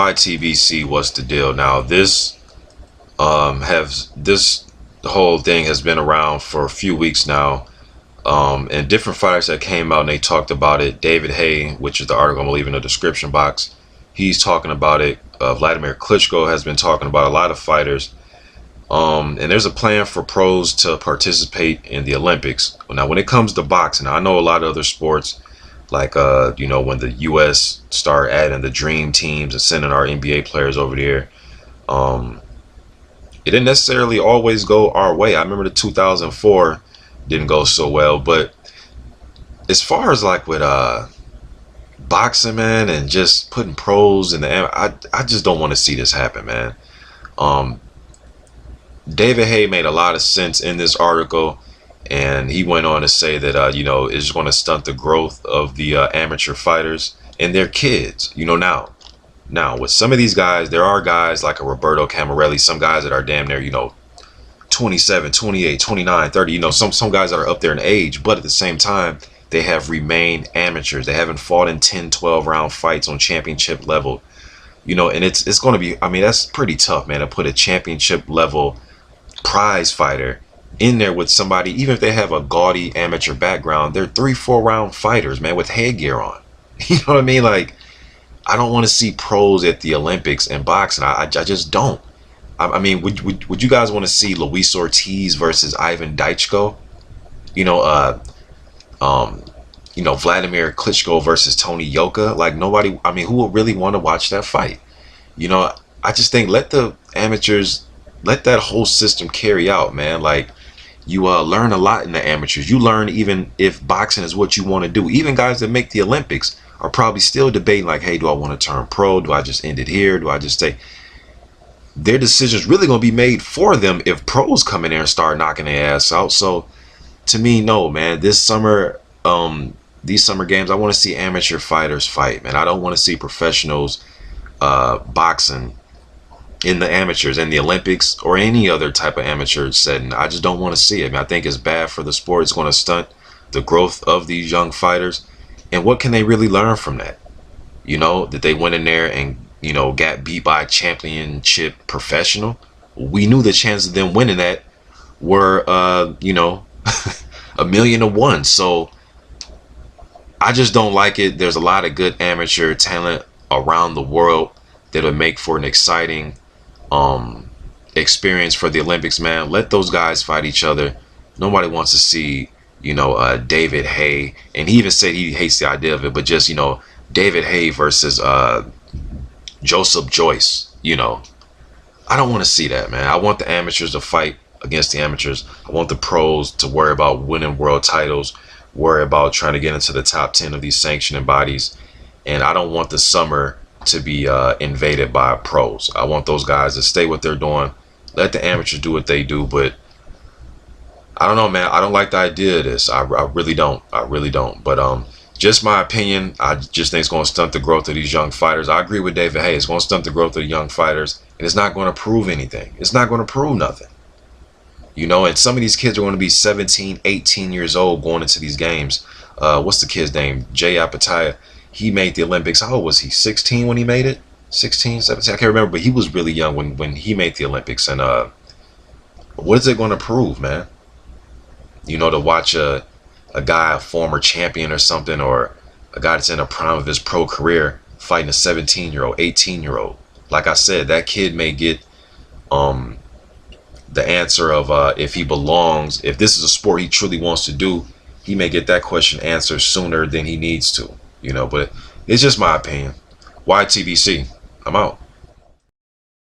YTBC, what's the deal? Now this whole thing has been around for a few weeks now. And different fighters that came out and they talked about it. David Haye, which is the article I'm gonna leave in the description box, he's talking about it. Vladimir Klitschko has been talking about a lot of fighters. And there's a plan for pros to participate in the Olympics. Now, when it comes to boxing, I know a lot of other sports, like when the U.S. start adding the dream teams and sending our NBA players over there. It didn't necessarily always go our way. I remember the 2004 didn't go so well, but as far as like with boxing, man, and just putting pros in the I just don't want to see this happen, man. David Haye made a lot of sense in this article, and he went on to say that it's going to stunt the growth of the amateur fighters and their kids. Now with some of these guys, there are guys like a Roberto Camarelli, some guys that are damn near 27, 28, 29, 30, some guys that are up there in age, but at the same time, they have remained amateurs. They haven't fought in 10, 12 round fights on championship level, and it's going to be, that's pretty tough, man, to put a championship level prize fighter in there with somebody, even if they have a gaudy amateur background. They're 3-4 round fighters, man, with headgear on. You know what I mean? Like, I don't want to see pros at the Olympics in boxing. I just don't. Would you guys want to see Luis Ortiz versus Ivan Daichko? Vladimir Klitschko versus Tony Yoka? Like, nobody, who would really want to watch that fight? I just think let the amateurs, let that whole system carry out, man. Like, you learn a lot in the amateurs. You learn even if boxing is what you want to do. Even guys that make the Olympics are probably still debating like, hey, do I want to turn pro? Do I just end it here? Do I just stay? Their decision's really going to be made for them if pros come in there and start knocking their ass out. So to me, no, man, this summer, these summer games, I want to see amateur fighters fight, man. I don't want to see professionals boxing in the amateurs, in the Olympics, or any other type of amateur setting. I just don't want to see it, man. I think it's bad for the sport. It's going to stunt the growth of these young fighters. And what can they really learn from that? That they went in there and got beat by a championship professional. We knew the chances of them winning that were, 1,000,000 to 1. So I just don't like it. There's a lot of good amateur talent around the world that would make for an exciting experience for the Olympics, man. Let those guys fight each other. Nobody wants to see, David Haye, and he even said he hates the idea of it, but just, David Haye versus Joseph Joyce. I don't want to see that, man. I want the amateurs to fight against the amateurs. I want the pros to worry about winning world titles, worry about trying to get into the top 10 of these sanctioning bodies. And I don't want the summer to be invaded by pros. I want those guys to stay what they're doing. Let the amateurs do what they do. But I don't know, man. I don't like the idea of this. I really don't. I really don't. But just my opinion. I just think it's going to stunt the growth of these young fighters. I agree with David Haye. It's going to stunt the growth of the young fighters. And it's not going to prove anything. It's not going to prove nothing. And some of these kids are going to be 17, 18 years old going into these games. What's the kid's name? Jay Apataya. He made the Olympics. How old was he? 16 when he made it? 16, 17? I can't remember, but he was really young when he made the Olympics. And what is it going to prove, man? To watch a guy, a former champion or something, or a guy that's in the prime of his pro career fighting a 17-year-old, 18-year-old. Like I said, that kid may get the answer of if he belongs, if this is a sport he truly wants to do, he may get that question answered sooner than he needs to. But it's just my opinion. YTBC, I'm out.